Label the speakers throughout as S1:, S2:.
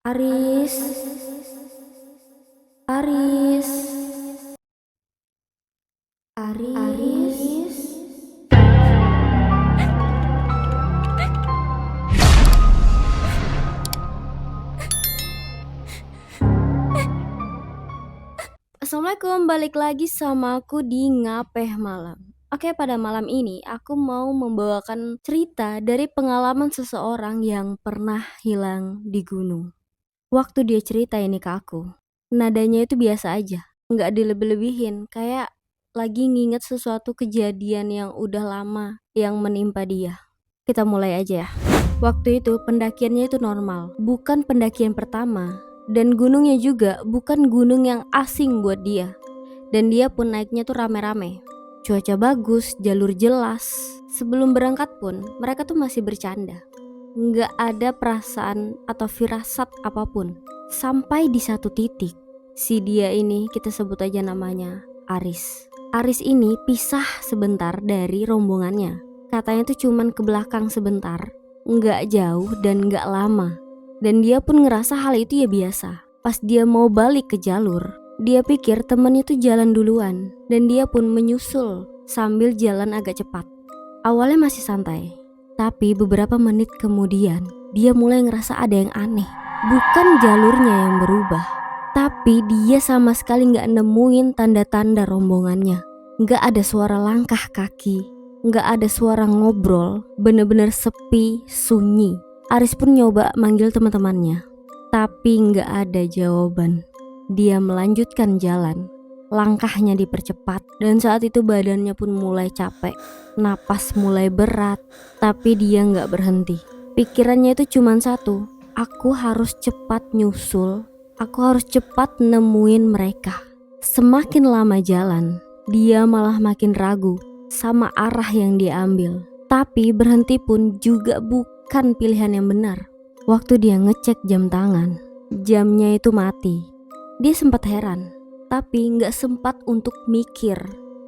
S1: Aris, Aris, Aris. Assalamualaikum, balik lagi sama aku di Ngapeh Malam. Oke, pada malam ini aku mau membawakan cerita dari pengalaman seseorang yang pernah hilang di gunung. Waktu dia cerita ini ke aku, nadanya itu biasa aja, nggak dilebih-lebihin, kayak lagi nginget sesuatu kejadian yang udah lama yang menimpa dia. Kita mulai aja ya. Waktu itu pendakiannya itu normal, bukan pendakian pertama, dan gunungnya juga bukan gunung yang asing buat dia. Dan dia pun naiknya tuh rame-rame. Cuaca bagus, jalur jelas. Sebelum berangkat pun mereka tuh masih bercanda. Nggak ada perasaan atau firasat apapun. Sampai di satu titik, si dia ini kita sebut aja namanya Aris. Aris ini pisah sebentar dari rombongannya. Katanya tuh cuman ke belakang sebentar, nggak jauh dan nggak lama. Dan dia pun ngerasa hal itu ya biasa. Pas dia mau balik ke jalur, dia pikir temannya tuh jalan duluan. Dan dia pun menyusul sambil jalan agak cepat. Awalnya masih santai, tapi beberapa menit kemudian dia mulai ngerasa ada yang aneh. Bukan jalurnya yang berubah, tapi dia sama sekali nggak nemuin tanda-tanda rombongannya. Nggak ada suara langkah kaki, nggak ada suara ngobrol, bener-bener sepi, sunyi. Aris pun nyoba manggil teman-temannya, tapi nggak ada jawaban. Dia melanjutkan jalan, langkahnya dipercepat, dan saat itu badannya pun mulai capek. Napas mulai berat, tapi dia nggak berhenti. Pikirannya itu cuma satu, aku harus cepat nyusul, aku harus cepat nemuin mereka. Semakin lama jalan, dia malah makin ragu sama arah yang dia ambil. Tapi berhenti pun juga bukan pilihan yang benar. Waktu dia ngecek jam tangan, jamnya itu mati. Dia sempat heran, tapi nggak sempat untuk mikir.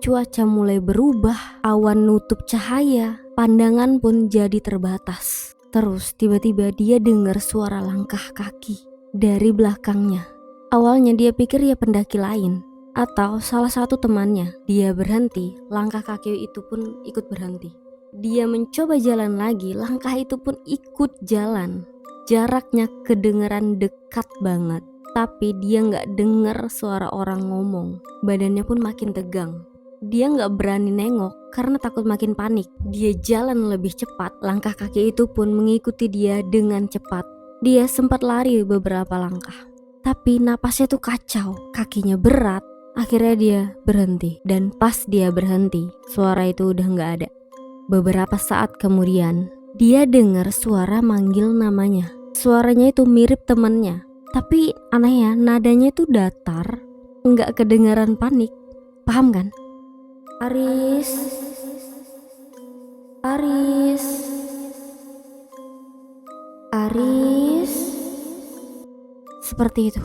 S1: Cuaca mulai berubah, awan nutup cahaya, pandangan pun jadi terbatas. Terus tiba-tiba dia dengar suara langkah kaki dari belakangnya. Awalnya dia pikir ya pendaki lain atau salah satu temannya. Dia berhenti, langkah kaki itu pun ikut berhenti. Dia mencoba jalan lagi, langkah itu pun ikut jalan. Jaraknya kedengeran dekat banget. Tapi dia gak dengar suara orang ngomong. Badannya pun makin tegang. Dia gak berani nengok karena takut makin panik. Dia jalan lebih cepat. Langkah kaki itu pun mengikuti dia dengan cepat. Dia sempat lari beberapa langkah, tapi napasnya tuh kacau. Kakinya berat. Akhirnya dia berhenti. Dan pas dia berhenti, suara itu udah gak ada. Beberapa saat kemudian, dia dengar suara manggil namanya. Suaranya itu mirip temannya, tapi aneh ya, nadanya itu datar, nggak kedengaran panik. Paham kan? Aris, Aris, Aris. Seperti itu.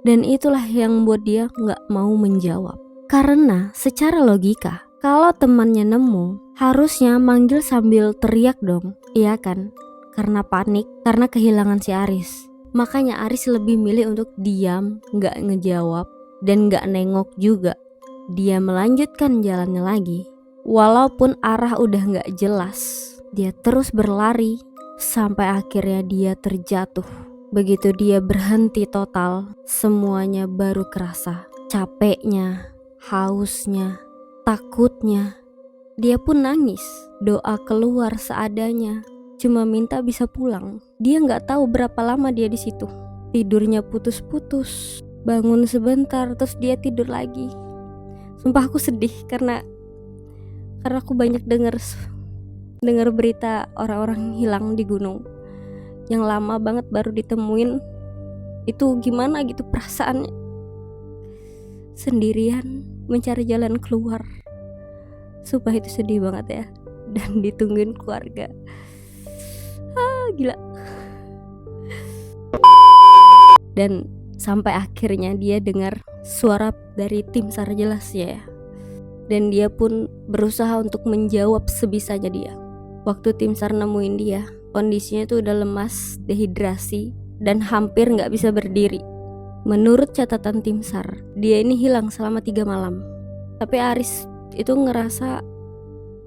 S1: Dan itulah yang membuat dia nggak mau menjawab. Karena secara logika, kalau temannya nemu, harusnya manggil sambil teriak dong, iya kan? Karena panik, karena kehilangan si Aris. Makanya Aris lebih milih untuk diam, gak ngejawab, dan gak nengok juga. Dia melanjutkan jalannya lagi. Walaupun arah udah gak jelas, dia terus berlari sampai akhirnya dia terjatuh. Begitu dia berhenti total, semuanya baru kerasa. Capeknya, hausnya, takutnya. Dia pun nangis, doa keluar seadanya. Cuma minta bisa pulang. Dia nggak tahu berapa lama dia di situ. Tidurnya putus-putus, bangun sebentar, terus dia tidur lagi. Sumpah aku sedih karena aku banyak dengar berita orang-orang hilang di gunung yang lama banget baru ditemuin. Itu gimana gitu perasaannya, sendirian mencari jalan keluar. Sumpah itu sedih banget ya. Dan ditungguin keluarga. Gila. Dan sampai akhirnya dia dengar suara dari tim SAR jelas ya. Dan dia pun berusaha untuk menjawab sebisanya dia. Waktu tim SAR nemuin dia, kondisinya tuh udah lemas, dehidrasi, dan hampir gak bisa berdiri. Menurut catatan tim SAR, dia ini hilang selama 3 malam. Tapi Aris itu ngerasa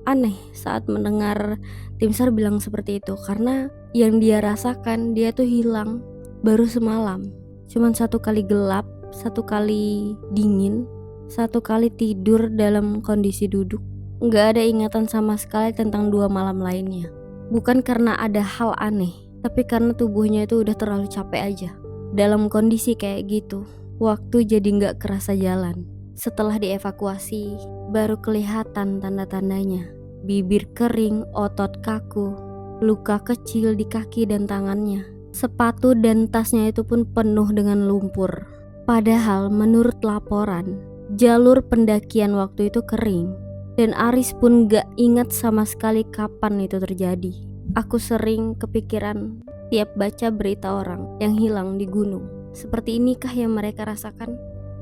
S1: aneh saat mendengar tim SAR bilang seperti itu, karena yang dia rasakan dia tuh hilang baru semalam. Cuman 1 kali gelap, 1 kali dingin, 1 kali tidur dalam kondisi duduk. Gak ada ingatan sama sekali tentang 2 malam lainnya. Bukan karena ada hal aneh, tapi karena tubuhnya itu udah terlalu capek aja. Dalam kondisi kayak gitu, waktu jadi gak kerasa jalan. Setelah dievakuasi, baru kelihatan tanda-tandanya. Bibir kering, otot kaku, luka kecil di kaki dan tangannya. Sepatu dan tasnya itu pun penuh dengan lumpur. Padahal menurut laporan, jalur pendakian waktu itu kering. Dan Aris pun gak ingat sama sekali kapan itu terjadi. Aku sering kepikiran tiap baca berita orang yang hilang di gunung. Seperti inikah yang mereka rasakan?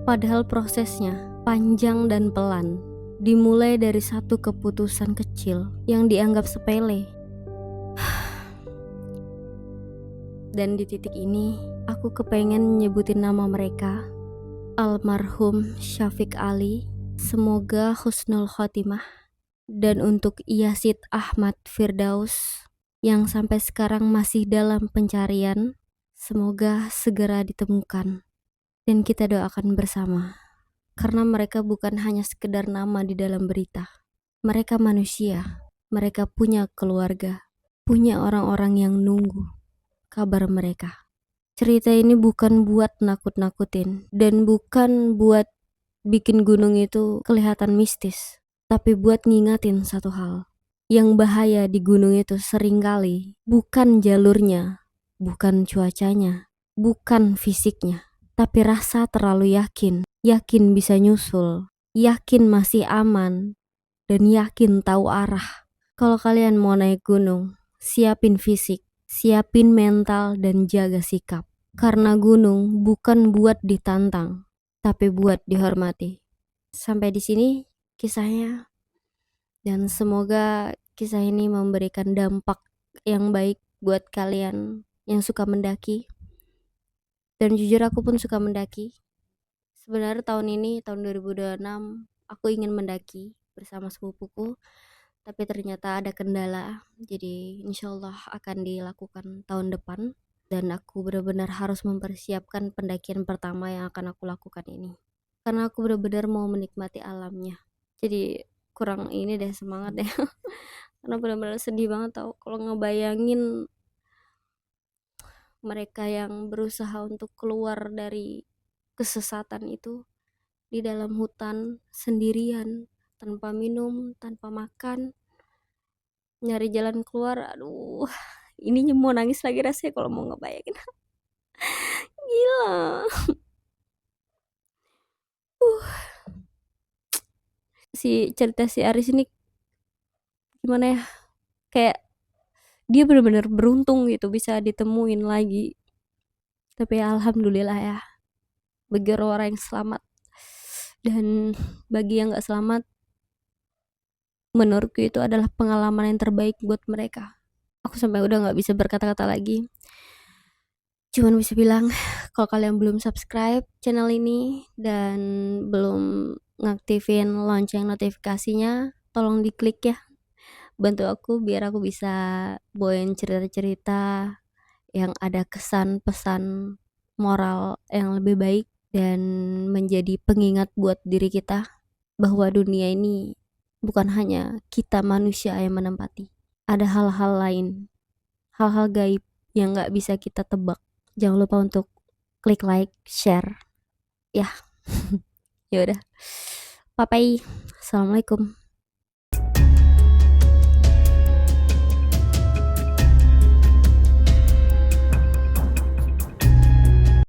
S1: Padahal prosesnya panjang dan pelan. Dimulai dari satu keputusan kecil yang dianggap sepele. Dan di titik ini, aku kepengen nyebutin nama mereka. Almarhum Syafiq Ali, semoga husnul khotimah. Dan untuk Yasid Ahmad Firdaus yang sampai sekarang masih dalam pencarian, semoga segera ditemukan. Dan kita doakan bersama, karena mereka bukan hanya sekedar nama di dalam berita. Mereka manusia, mereka punya keluarga, punya orang-orang yang nunggu kabar mereka. Cerita ini bukan buat nakut-nakutin dan bukan buat bikin gunung itu kelihatan mistis, tapi buat ngingatin satu hal. Yang bahaya di gunung itu seringkali bukan jalurnya, bukan cuacanya, bukan fisiknya, tapi rasa terlalu yakin bisa nyusul, yakin masih aman, dan yakin tahu arah. Kalau kalian mau naik gunung, siapin fisik, siapin mental, dan jaga sikap. Karena gunung bukan buat ditantang, tapi buat dihormati. Sampai di sini kisahnya, dan semoga kisah ini memberikan dampak yang baik buat kalian yang suka mendaki. Dan jujur aku pun suka mendaki. Sebenarnya tahun ini, tahun 2026, aku ingin mendaki bersama sepupuku, tapi ternyata ada kendala. Jadi insyaallah akan dilakukan tahun depan. Dan aku benar-benar harus mempersiapkan pendakian pertama yang akan aku lakukan ini, karena aku benar-benar mau menikmati alamnya. Jadi kurang ini deh semangat deh karena benar-benar sedih banget tau kalau ngebayangin mereka yang berusaha untuk keluar dari kesesatan itu di dalam hutan sendirian, tanpa minum, tanpa makan, nyari jalan keluar. Aduh, ini mau nangis lagi rasanya kalau mau ngebayangin. Gila. Cerita si Aris ini gimana ya, kayak dia benar-benar beruntung gitu bisa ditemuin lagi. Tapi alhamdulillah ya, bagi orang yang selamat. Dan bagi yang gak selamat, menurutku itu adalah pengalaman yang terbaik buat mereka. Aku sampai udah gak bisa berkata-kata lagi. Cuman bisa bilang, kalau kalian belum subscribe channel ini dan belum ngaktifin lonceng notifikasinya, tolong diklik ya. Bantu aku biar aku bisa bawain cerita-cerita yang ada kesan pesan moral yang lebih baik dan menjadi pengingat buat diri kita bahwa dunia ini bukan hanya kita manusia yang menempati. Ada hal-hal lain, hal-hal gaib yang gak bisa kita tebak. Jangan lupa untuk klik like, share. Ya. Ya udah. Bye bye. Assalamualaikum.